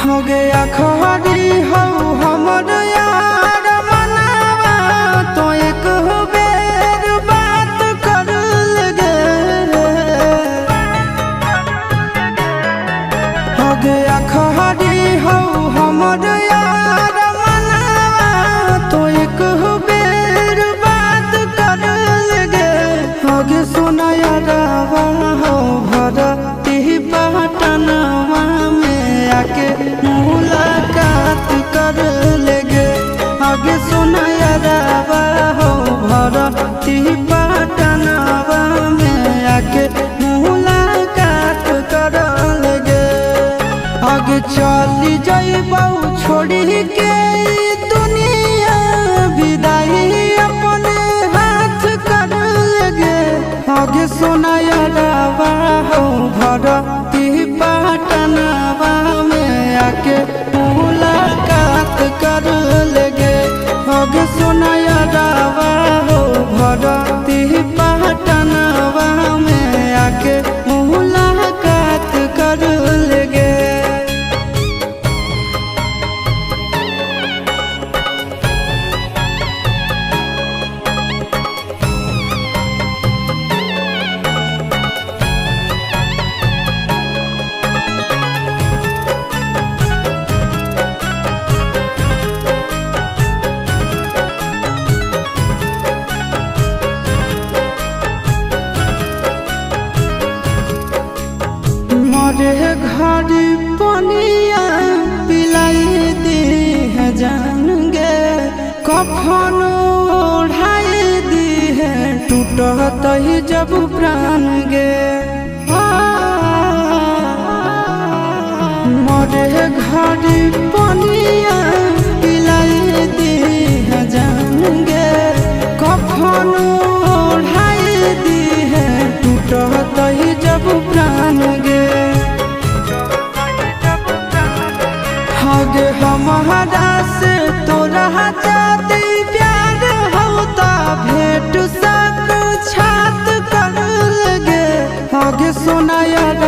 हो गया खरी हो हमर यार मनावा तो एक बेर बात कर लगे। हो गया खरी हो हमर यार मनावा तो एक बेर बात कर लगे। हो गे सोना यारवा हो भरती पटनवा में आके मुलाकात कर लेगे। आगे सुना यारवा हो भरती पटनवा में आके मुलाकात कर लेगे। आगे चली जाइबौ छोड़ी के दुनिया विदाई अपने हाथ कर लेगे। आगे सुना यारवा हो भरती पटनवा में आके मुलाकात कर लेगे। आगे सुना यारवा हो भरती पटनवा में आके मुलाकात कर लेगे। मोरे घर पनिया पिलाई दी है जान गे। कफन ओढ़ाई दी है टूटत ही जब प्राण गे। मोरे घर पनिया पिलाई दी है जान गे। कफन ओढ़ाई दी है टूटत ही जब प्राण गे। हगे हमारा से तोरा जाती प्यार होता भेंट साथ छात कर लगे। हगे सोना यार